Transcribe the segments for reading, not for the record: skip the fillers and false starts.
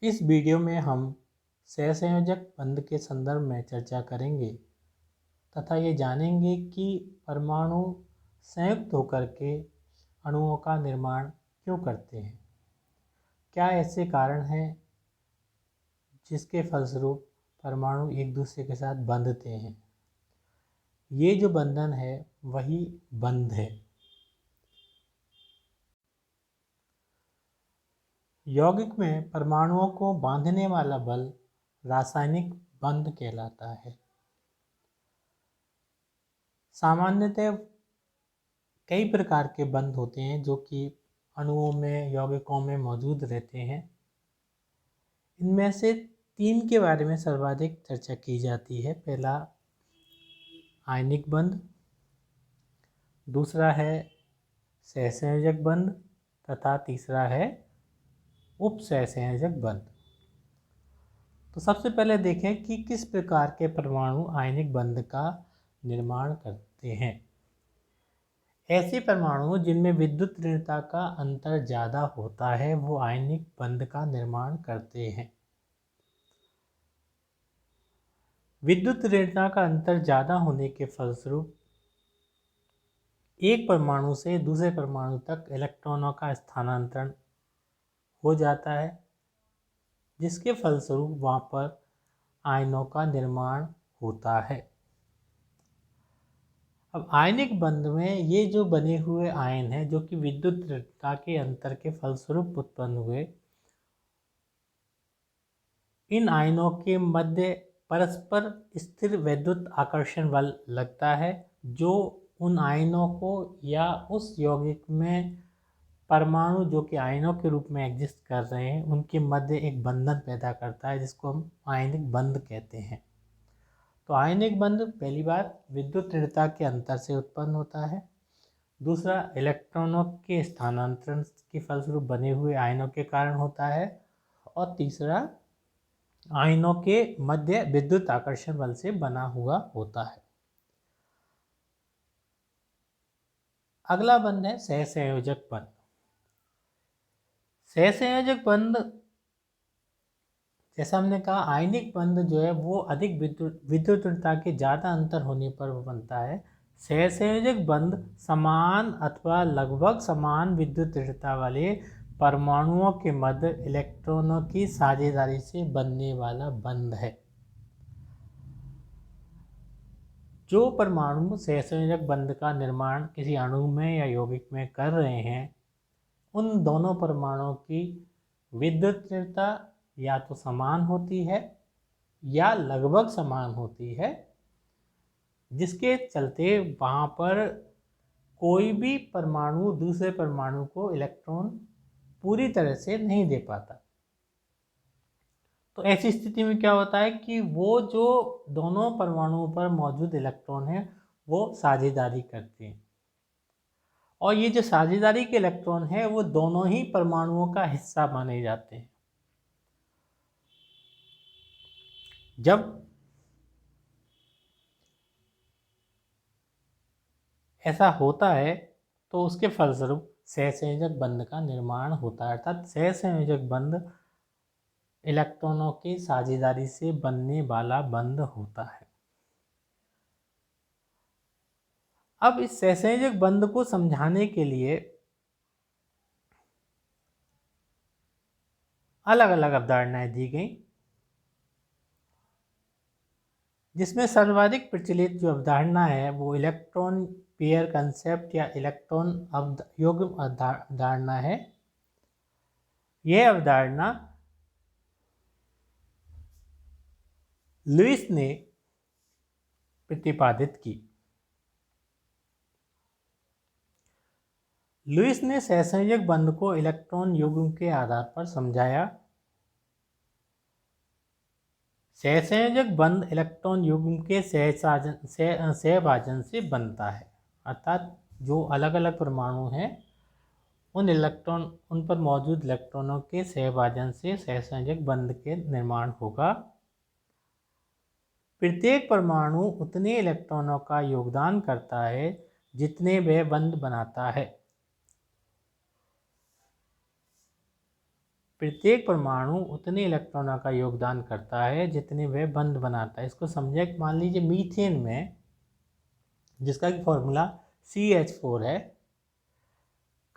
इस वीडियो में हम सहसंयोजक बंध के संदर्भ में चर्चा करेंगे तथा ये जानेंगे कि परमाणु संयुक्त होकर के अणुओं का निर्माण क्यों करते हैं। क्या ऐसे कारण हैं जिसके फलस्वरूप परमाणु एक दूसरे के साथ बंधते हैं। ये जो बंधन है वही बंध है। यौगिक में परमाणुओं को बांधने वाला बल रासायनिक बंध कहलाता है। सामान्यतः कई प्रकार के बंध होते हैं जो कि अणुओं में यौगिकों में मौजूद रहते हैं। इनमें से 3 के बारे में सर्वाधिक चर्चा की जाती है। पहला आयनिक बंध, दूसरा है सहसंयोजक बंध तथा तीसरा है उपसहसंयोजक बंध। तो सबसे पहले देखें कि किस प्रकार के परमाणु आयनिक बंध का निर्माण करते हैं। ऐसे परमाणु जिनमें विद्युत ऋणता का अंतर ज़्यादा होता है वो आयनिक बंध का निर्माण करते हैं। विद्युत ऋणता का अंतर ज़्यादा होने के फलस्वरूप एक परमाणु से दूसरे परमाणु तक इलेक्ट्रॉनों का स्थानांतरण हो जाता है, जिसके फलस्वरूप वहाँ पर आयनों का निर्माण होता है। अब आयनिक बंध में ये जो बने हुए आयन हैं जो कि विद्युत ऋणता के अंतर के फलस्वरूप उत्पन्न हुए, इन आयनों के मध्य परस्पर स्थिर विद्युत आकर्षण बल लगता है जो उन आयनों को या उस यौगिक में परमाणु जो कि आयनों के रूप में एग्जिस्ट कर रहे हैं उनके मध्य एक बंधन पैदा करता है, जिसको हम आयनिक बंध कहते हैं। तो आयनिक बंध पहली बार विद्युत ऋणता के अंतर से उत्पन्न होता है, दूसरा इलेक्ट्रॉनों के स्थानांतरण के फलस्वरूप बने हुए आयनों के कारण होता है, और तीसरा आयनों के मध्य विद्युत आकर्षण बल से बना हुआ होता है। अगला बंध है सहसंयोजक बंध। सहसंयोजक बंध, जैसा हमने कहा, आयनिक बंध जो है वो अधिक विद्युत ऋणता के ज़्यादा अंतर होने पर वो बनता है। सहसंयोजक बंध समान अथवा लगभग समान विद्युत ऋणता वाले परमाणुओं के मध्य इलेक्ट्रॉनों की साझेदारी से बनने वाला बंध है। जो परमाणु सहसंयोजक बंध का निर्माण किसी अणु में या यौगिक में कर रहे हैं, उन दोनों परमाणुओं की विद्युत ऋणता या तो समान होती है या लगभग समान होती है, जिसके चलते वहाँ पर कोई भी परमाणु दूसरे परमाणु को इलेक्ट्रॉन पूरी तरह से नहीं दे पाता। तो ऐसी स्थिति में क्या होता है कि वो जो दोनों परमाणुओं पर मौजूद इलेक्ट्रॉन हैं वो साझेदारी करते हैं, और ये जो साझेदारी के इलेक्ट्रॉन हैं वो दोनों ही परमाणुओं का हिस्सा माने जाते हैं। जब ऐसा होता है तो उसके फलस्वरूप सहसंयोजक बंध का निर्माण होता है, अर्थात सहसंयोजक बंध इलेक्ट्रॉनों की साझेदारी से बनने वाला बंध होता है। अब इस सहसंयोजक बंध को समझाने के लिए अलग अलग अवधारणाएं दी गई, जिसमें सर्वाधिक प्रचलित जो अवधारणा है वो इलेक्ट्रॉन पेयर कंसेप्ट या इलेक्ट्रॉन युग्म अवधारणा है। यह अवधारणा लुईस ने प्रतिपादित की। लुईस ने सहसंयोजक बंध को इलेक्ट्रॉन युग्म के आधार पर समझाया। सहसंयोजक बंध इलेक्ट्रॉन युग्म के सहभाजन से बनता है, अर्थात जो अलग अलग परमाणु हैं उन पर मौजूद इलेक्ट्रॉनों के सहभाजन से सहसंयोजक बंध के निर्माण होगा। प्रत्येक परमाणु उतने इलेक्ट्रॉनों का योगदान करता है जितने वह बंध बनाता है। प्रत्येक परमाणु उतने इलेक्ट्रॉनों का योगदान करता है जितने वह बंध बनाता है। इसको समझे, मान लीजिए मीथेन में, जिसका कि फॉर्मूला CH4 है,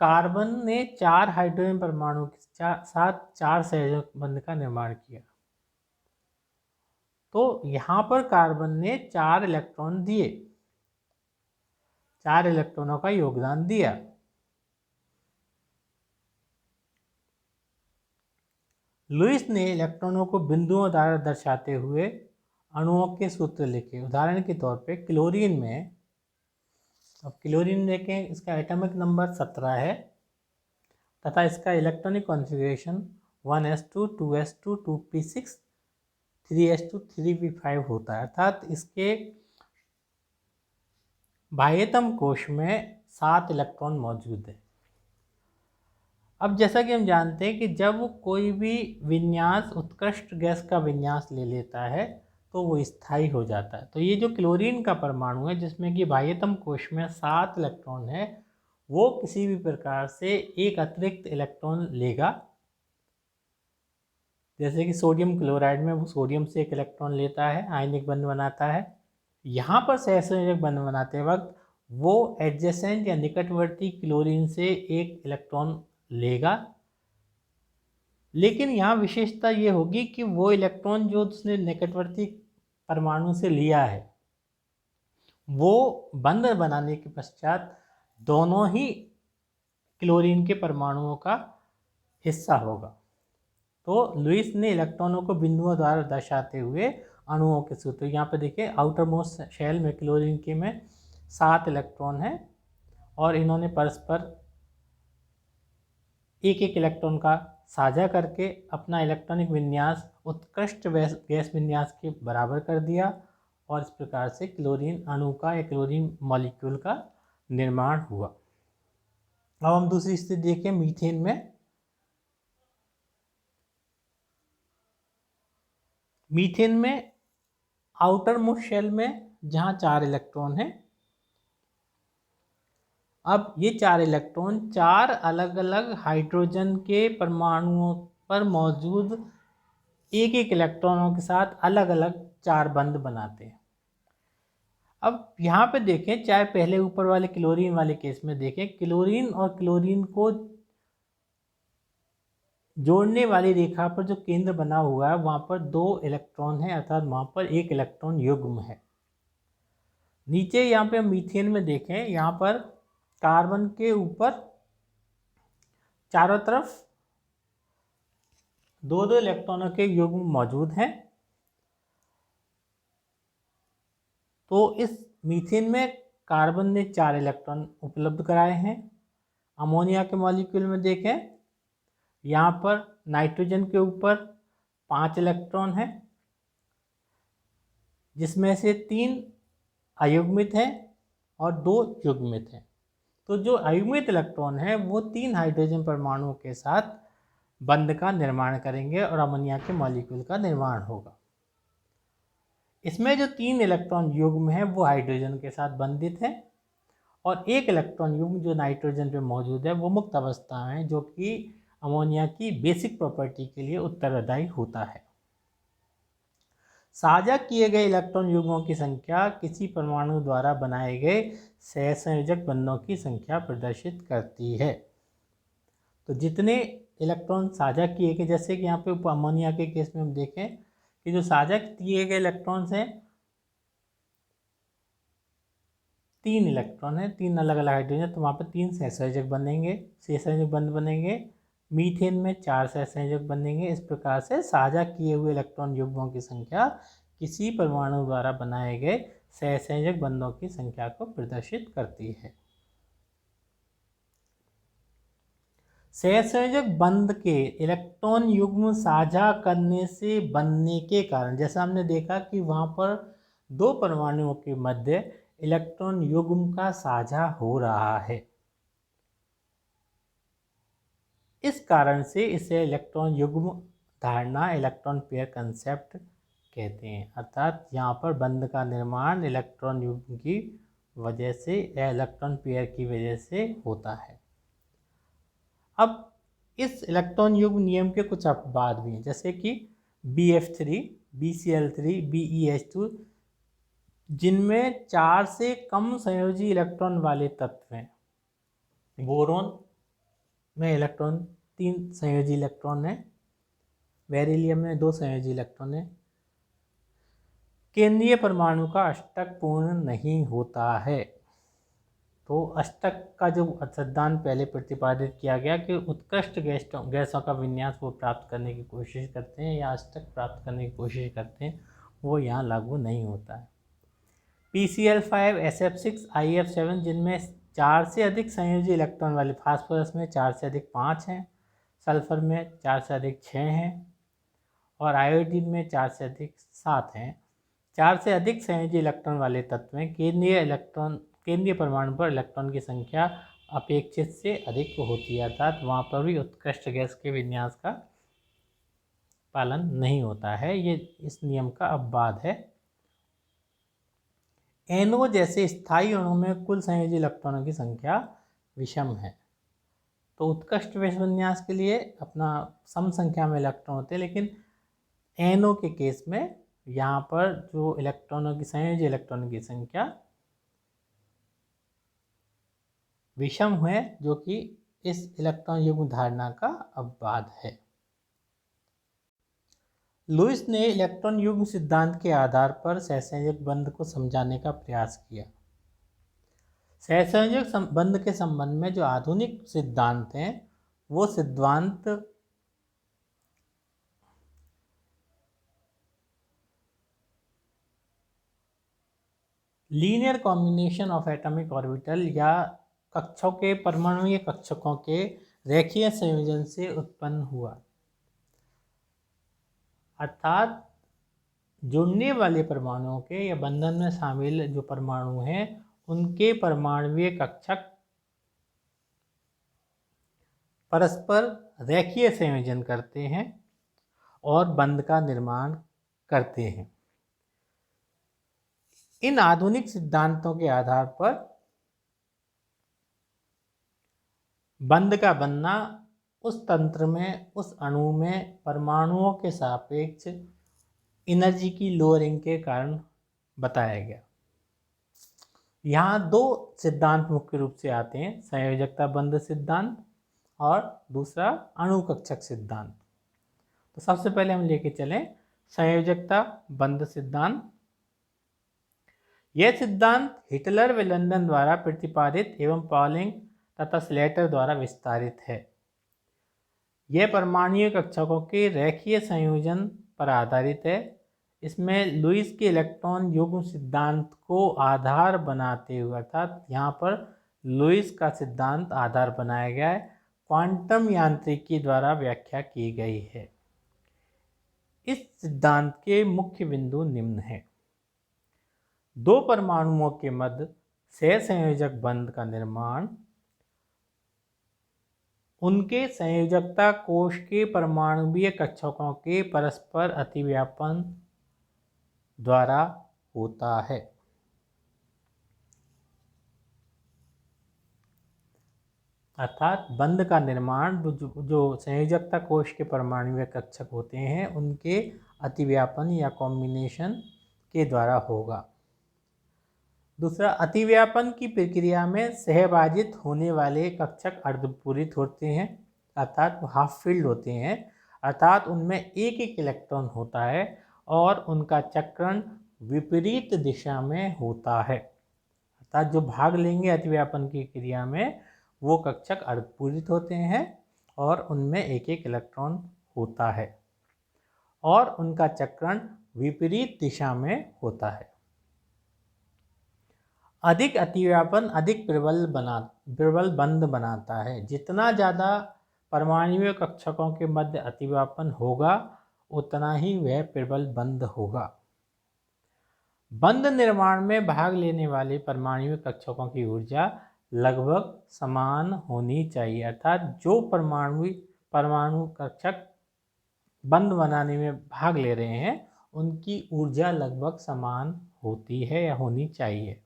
कार्बन ने 4 हाइड्रोजन परमाणु के साथ 4 संयोजक बंध का निर्माण किया। तो यहाँ पर कार्बन ने 4 इलेक्ट्रॉन दिए, 4 इलेक्ट्रॉनों का योगदान दिया। लुईस ने इलेक्ट्रॉनों को बिंदुओं द्वारा दर्शाते हुए अणुओं के सूत्र लिखे। उदाहरण के तौर पे क्लोरीन में, अब क्लोरीन देखें, इसका एटॉमिक नंबर 17 है तथा इसका electronic configuration 1s2 2s2 2p6 3s2 3p5 होता है, अर्थात इसके बाह्यतम कोश में 7 इलेक्ट्रॉन मौजूद है। अब जैसा कि हम जानते हैं कि जब कोई भी विन्यास उत्कृष्ट गैस का विन्यास ले लेता है तो वो स्थायी हो जाता है। तो ये जो क्लोरीन का परमाणु है जिसमें कि बाह्यतम कोश में 7 इलेक्ट्रॉन है, वो किसी भी प्रकार से एक अतिरिक्त इलेक्ट्रॉन लेगा। जैसे कि सोडियम क्लोराइड में वो सोडियम से 1 इलेक्ट्रॉन लेता है, आयनिक बंध बनाता है। यहाँ पर सहसंयोजक बंध बनाते वक्त वो एडजेसेंट या निकटवर्ती क्लोरीन से 1 इलेक्ट्रॉन लेगा, लेकिन यहाँ विशेषता ये होगी कि वो इलेक्ट्रॉन जो उसने निकटवर्ती परमाणु से लिया है वो बंध बनाने के पश्चात दोनों ही क्लोरीन के परमाणुओं का हिस्सा होगा। तो लुईस ने इलेक्ट्रॉनों को बिंदुओं द्वारा दर्शाते हुए अणुओं के सूत्र, यहाँ पे देखिए आउटर मोस्ट शेल में क्लोरीन के में 7 इलेक्ट्रॉन है और इन्होंने परस्पर एक इलेक्ट्रॉन का साझा करके अपना इलेक्ट्रॉनिक विन्यास उत्कृष्ट गैस विन्यास के बराबर कर दिया और इस प्रकार से क्लोरीन अणु का या क्लोरीन मॉलिक्यूल का निर्माण हुआ। अब हम दूसरी स्थिति देखें मीथेन में। मीथेन में आउटर मोस्ट शेल में जहाँ 4 इलेक्ट्रॉन हैं, अब ये 4 इलेक्ट्रॉन 4 अलग अलग हाइड्रोजन के परमाणुओं पर मौजूद एक इलेक्ट्रॉनों के साथ अलग अलग 4 बंध बनाते हैं। अब यहाँ पे देखें, चाहे पहले ऊपर वाले क्लोरीन वाले केस में देखें, क्लोरीन और क्लोरीन को जोड़ने वाली रेखा पर जो केंद्र बना हुआ है वहाँ पर 2 इलेक्ट्रॉन है, अर्थात वहाँ पर 1 इलेक्ट्रॉन युग्म है। नीचे यहाँ पे मीथेन में देखें, यहाँ पर कार्बन के ऊपर चारों तरफ 2-2 इलेक्ट्रॉनों के युग्म मौजूद हैं। तो इस मीथेन में कार्बन ने 4 इलेक्ट्रॉन उपलब्ध कराए हैं। अमोनिया के मॉलिक्यूल में देखें, यहाँ पर नाइट्रोजन के ऊपर 5 इलेक्ट्रॉन हैं, जिसमें से 3 अयुग्मित हैं और 2 युग्मित हैं। तो जो अयुग्मित इलेक्ट्रॉन है वो 3 हाइड्रोजन परमाणुओं के साथ बंध का निर्माण करेंगे और अमोनिया के मॉलिक्यूल का निर्माण होगा। इसमें जो 3 इलेक्ट्रॉन युग्म है वो हाइड्रोजन के साथ बंधित है और 1 इलेक्ट्रॉन युग्म जो नाइट्रोजन पे मौजूद है वो मुक्त अवस्था में, जो कि अमोनिया की बेसिक प्रॉपर्टी के लिए उत्तरदायी होता है। साझा किए गए इलेक्ट्रॉन युग्मों की संख्या किसी परमाणु द्वारा बनाए गए सहसंयोजक बंधों की संख्या प्रदर्शित करती है। तो जितने इलेक्ट्रॉन साझा किए गए, जैसे कि यहाँ पे अमोनिया के केस में हम देखें कि जो साझा किए गए इलेक्ट्रॉन्स हैं 3 इलेक्ट्रॉन है, 3 अलग अलग हाइड्रोजन, तो वहाँ पर 3 सहसंयोजक बनेंगे, सहसंयोजक बंध बनेंगे। मीथेन में 4 सहसंयोजक बनेंगे। इस प्रकार से साझा किए हुए इलेक्ट्रॉन युग्मों की संख्या किसी परमाणु द्वारा बनाए गए सहसंयोजक बंधों की संख्या को प्रदर्शित करती है। सहसंयोजक बंध के इलेक्ट्रॉन युग्म साझा करने से बनने के कारण, जैसा हमने देखा कि वहाँ पर 2 परमाणुओं के मध्य इलेक्ट्रॉन युग्म का साझा हो रहा है, इस कारण से इसे इलेक्ट्रॉन युग्म धारणा, इलेक्ट्रॉन पेयर कंसेप्ट कहते हैं। अर्थात यहाँ पर बंध का निर्माण इलेक्ट्रॉन युग्म की वजह से या इलेक्ट्रॉन पेयर की वजह से होता है। अब इस इलेक्ट्रॉन युग्म नियम के कुछ अपवाद भी हैं, जैसे कि BF3, BCl3, BeH2, जिनमें 4 से कम संयोजी इलेक्ट्रॉन वाले तत्व हैं। बोरोन में 3 संयोजी इलेक्ट्रॉन है, बेरिलियम में 2 संयोजी इलेक्ट्रॉन है। केंद्रीय परमाणु का अष्टक पूर्ण नहीं होता है। तो अष्टक का जो सिद्धांत पहले प्रतिपादित किया गया कि उत्कृष्ट गैसों का विन्यास वो प्राप्त करने की कोशिश करते हैं या अष्टक प्राप्त करने की कोशिश करते हैं, वो यहाँ लागू नहीं होता है। PCl5, SF6, IF7, जिनमें 4 से अधिक संयोजी इलेक्ट्रॉन वाले, फास्फोरस में 4 से अधिक 5 हैं, सल्फर में 4 से अधिक 6 हैं और आयोडीन में 4 से अधिक 7 हैं। 4 से अधिक संयोजी इलेक्ट्रॉन वाले तत्व में केंद्रीय परमाणु पर इलेक्ट्रॉन की संख्या अपेक्षित से अधिक होती है, अर्थात वहाँ पर भी उत्कृष्ट गैस के विन्यास का पालन नहीं होता है। ये इस नियम का अपवाद है। NO जैसे स्थायी अणु में कुल संयोजी इलेक्ट्रॉनों की संख्या विषम है। तो उत्कृष्ट विन्यास के लिए अपना सम संख्या में इलेक्ट्रॉन होते हैं, लेकिन NO के केस में यहाँ पर जो संयोजी इलेक्ट्रॉनों की संख्या विषम है, जो कि इस इलेक्ट्रॉन युग्म धारणा का अपवाद है। लुईस ने इलेक्ट्रॉन युग्म सिद्धांत के आधार पर सहसंयोजक बंध को समझाने का प्रयास किया। सहसंयोजक बंध के संबंध में जो आधुनिक सिद्धांत हैं, वो सिद्धांत linear combination of atomic orbital या कक्षों के परमाणुीय कक्षकों के रेखीय संयोजन से उत्पन्न हुआ, अर्थात जुड़ने वाले परमाणुओं के या बंधन में शामिल जो परमाणु हैं, उनके परमाणुीय कक्षक परस्पर रेखीय संयोजन करते हैं और बंध का निर्माण करते हैं। इन आधुनिक सिद्धांतों के आधार पर बंध का बनना उस तंत्र में, उस अणु में परमाणुओं के सापेक्ष एनर्जी की लोअरिंग के कारण बताया गया। यहाँ 2 सिद्धांत मुख्य रूप से आते हैं, संयोजकता बंध सिद्धांत और दूसरा अणु कक्षक सिद्धांत। तो सबसे पहले हम लेके चलें संयोजकता बंध सिद्धांत। यह सिद्धांत हिटलर व लंदन द्वारा प्रतिपादित एवं पॉलिंग तथा स्लेटर द्वारा विस्तारित है। यह परमाणुीय कक्षकों के रेखीय संयोजन पर आधारित है। इसमें लुईस के इलेक्ट्रॉन युग्म सिद्धांत को आधार बनाते हुए, अर्थात यहाँ पर लुईस का सिद्धांत आधार बनाया गया है, क्वांटम यांत्रिकी द्वारा व्याख्या की गई है। इस सिद्धांत के मुख्य बिंदु निम्न हैं। 2 परमाणुओं के मध्य सहसंयोजक बंध का निर्माण उनके संयोजकता कोश के परमाणुीय कक्षकों के परस्पर अतिव्यापन द्वारा होता है। अर्थात बंध का निर्माण जो संयोजकता कोश के परमाणुीय कक्षक होते हैं, उनके अतिव्यापन या कॉम्बिनेशन के द्वारा होगा। दूसरा, अतिव्यापन की प्रक्रिया में सहभाजित होने वाले कक्षक अर्धपूरित होते हैं, अर्थात हाफ फील्ड होते हैं, अर्थात उनमें एक एक इलेक्ट्रॉन होता है और उनका चक्रण विपरीत दिशा में होता है। अर्थात जो भाग लेंगे अतिव्यापन की क्रिया में, वो कक्षक अर्धपूरित होते हैं और उनमें एक एक इलेक्ट्रॉन होता है और उनका चक्रण विपरीत दिशा में होता है। अधिक अतिव्यापन अधिक प्रबल बंध बनाता है। जितना ज़्यादा परमाणुीय कक्षकों के मध्य अतिव्यापन होगा, उतना ही वह प्रबल बंध होगा। बंध निर्माण में भाग लेने वाले परमाणुीय कक्षकों की ऊर्जा लगभग समान होनी चाहिए, अर्थात जो परमाणु कक्षक बंध बनाने में भाग ले रहे हैं, उनकी ऊर्जा लगभग समान होती है या होनी चाहिए।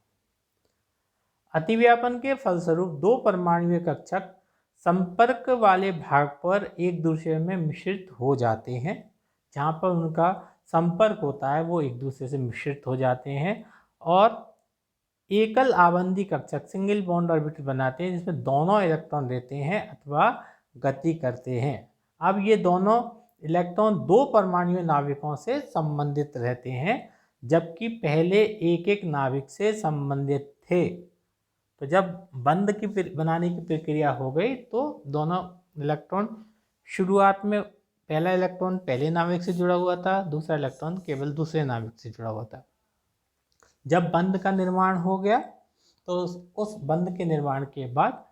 अतिव्यापन के फलस्वरूप 2 परमाणुीय कक्षक संपर्क वाले भाग पर एक दूसरे में मिश्रित हो जाते हैं। जहाँ पर उनका संपर्क होता है वो एक दूसरे से मिश्रित हो जाते हैं और एकल आबंदी कक्षक सिंगल बॉन्ड ऑर्बिटल बनाते हैं जिसमें दोनों इलेक्ट्रॉन रहते हैं अथवा गति करते हैं। अब ये दोनों इलेक्ट्रॉन दो परमाणु नाभिकों से संबंधित रहते हैं, जबकि पहले एक एक नाभिक से संबंधित थे। तो जब बंध की बनाने की प्रक्रिया हो गई तो दोनों इलेक्ट्रॉन शुरुआत में पहला इलेक्ट्रॉन पहले नाभिक से जुड़ा हुआ था, दूसरा इलेक्ट्रॉन केवल दूसरे नाभिक से जुड़ा हुआ था। जब बंध का निर्माण हो गया तो उस बंध के निर्माण के बाद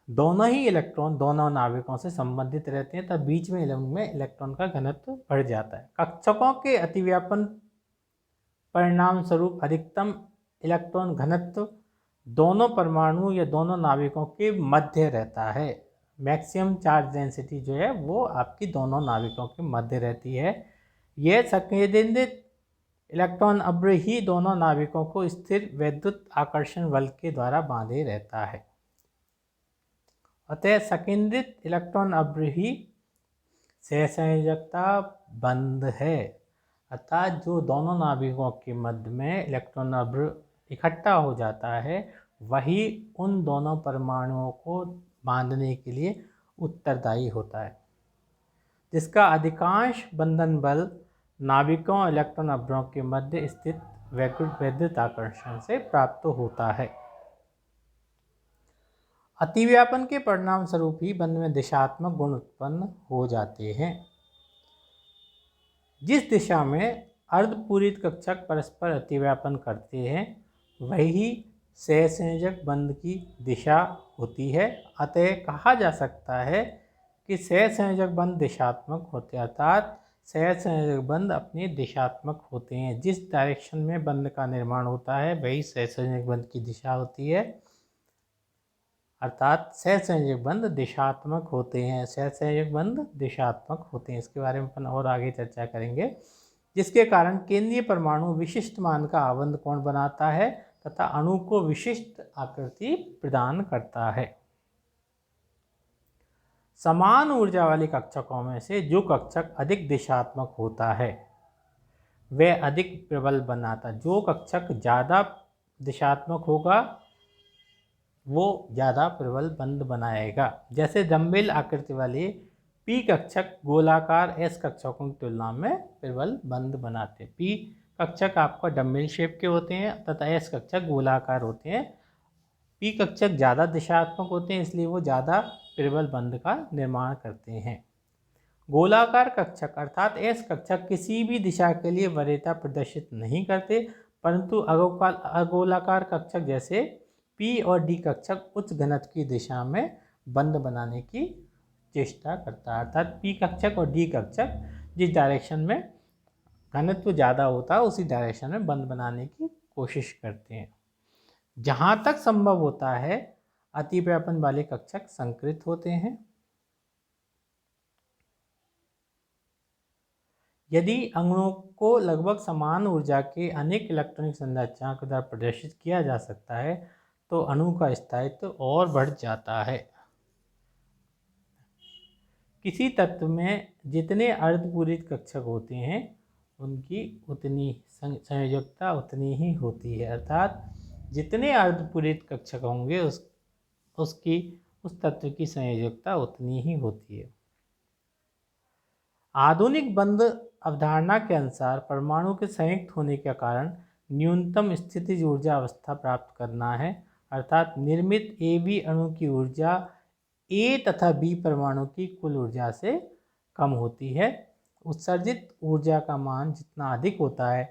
दोनों ही इलेक्ट्रॉन दोनों नाभिकों से संबंधित रहते हैं, तब बीच में इलेक्ट्रॉन का घनत्व बढ़ जाता है। कक्षकों के अतिव्यापन परिणाम स्वरूप अधिकतम इलेक्ट्रॉन घनत्व दोनों परमाणु या दोनों नाभिकों के मध्य रहता है। मैक्सिमम चार्ज डेंसिटी जो है वो आपकी दोनों नाभिकों के मध्य रहती है। यह संकेंद्रित इलेक्ट्रॉन अभ्र ही दोनों नाभिकों को स्थिर वैद्युत आकर्षण बल के द्वारा बांधे रहता है। अतः संकेंद्रित इलेक्ट्रॉन अभ्र ही सहसंयोजकता बंध है, अर्थात जो दोनों नाभिकों के मध्य में इलेक्ट्रॉन अभ्र इकट्ठा हो जाता है वही उन दोनों परमाणुओं को बांधने के लिए उत्तरदायी होता है, जिसका अधिकांश बंधन बल नाभिकों इलेक्ट्रॉन अभ्रों के मध्य स्थित वैद्युत आकर्षण से प्राप्त होता है। अतिव्यापन के परिणाम स्वरूप ही बंध में दिशात्मक गुण उत्पन्न हो जाते हैं। जिस दिशा में अर्धपूरित कक्षक परस्पर अतिव्यापन करते हैं वही सहसंयोजक बंध की दिशा होती है। अतः कहा जा सकता है कि सहसंयोजक बंध दिशात्मक होते हैं, अर्थात सहसंयोजक बंध अपने दिशात्मक होते हैं। जिस डायरेक्शन में बंध का निर्माण होता है वही सहसंयोजक बंध की दिशा होती है, अर्थात सहसंयोजक बंध दिशात्मक होते हैं। सहसंयोजक बंध दिशात्मक होते हैं, इसके बारे में अपन और आगे चर्चा करेंगे। जिसके कारण केंद्रीय परमाणु विशिष्ट मान का आबंध कोण बनाता है तथा अणु को विशिष्ट आकृति प्रदान करता है। समान ऊर्जा वाले कक्षकों में से जो कक्षक अधिक दिशात्मक होता है वह अधिक प्रबल बनाता है। जो कक्षक ज़्यादा दिशात्मक होगा वो ज़्यादा प्रबल बंध बनाएगा। जैसे डंबल आकृति वाले पी कक्षक गोलाकार एस कक्षकों की तुलना में प्रबल बंध बनाते हैं। पी कक्षक आपका डंबल शेप के होते हैं तथा एस कक्षक गोलाकार होते हैं। पी कक्षक ज़्यादा दिशात्मक होते हैं इसलिए वो ज़्यादा प्रबल बंध का निर्माण करते हैं। गोलाकार कक्षक अर्थात एस कक्षक किसी भी दिशा के लिए वरीयता प्रदर्शित नहीं करते, परंतु अगोलाकार कक्षक जैसे पी और डी कक्षक उच्च घनत्व की दिशा में बंध बनाने की चेष्टा करता है। अर्थात पी कक्षक और डी कक्षक जिस डायरेक्शन में घनत्व ज़्यादा होता है उसी डायरेक्शन में बंध बनाने की कोशिश करते हैं। जहाँ तक संभव होता है अतिव्यापन वाले कक्षक संकृत होते हैं। यदि अणुओं को लगभग समान ऊर्जा के अनेक इलेक्ट्रॉनिक संरचनाओं के द्वारा प्रदर्शित किया जा सकता है तो अणु का स्थायित्व और बढ़ जाता है। किसी तत्व में जितने अर्धपूरित कक्षक होते हैं उनकी उतनी संयोजकता उतनी ही होती है, अर्थात जितने अर्धपूरित कक्षक होंगे उस तत्व की संयोजकता उतनी ही होती है। आधुनिक बंध अवधारणा के अनुसार परमाणु के संयुक्त होने के कारण न्यूनतम स्थितिज ऊर्जा अवस्था प्राप्त करना है, अर्थात निर्मित ए बी अणु की ऊर्जा ए तथा बी परमाणु की कुल ऊर्जा से कम होती है। उत्सर्जित ऊर्जा का मान जितना अधिक होता है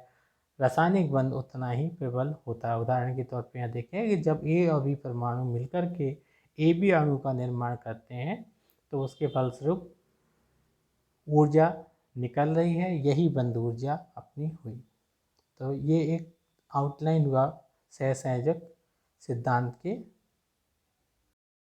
रासायनिक बंध उतना ही प्रबल होता है। उदाहरण के तौर पर यहाँ देखें कि जब ए और बी परमाणु मिलकर के ए बी अणु का निर्माण करते हैं तो उसके फलस्वरूप ऊर्जा निकल रही है, यही बंध ऊर्जा अपनी हुई। तो ये एक आउटलाइन हुआ सहसंयोजक सिद्धांत के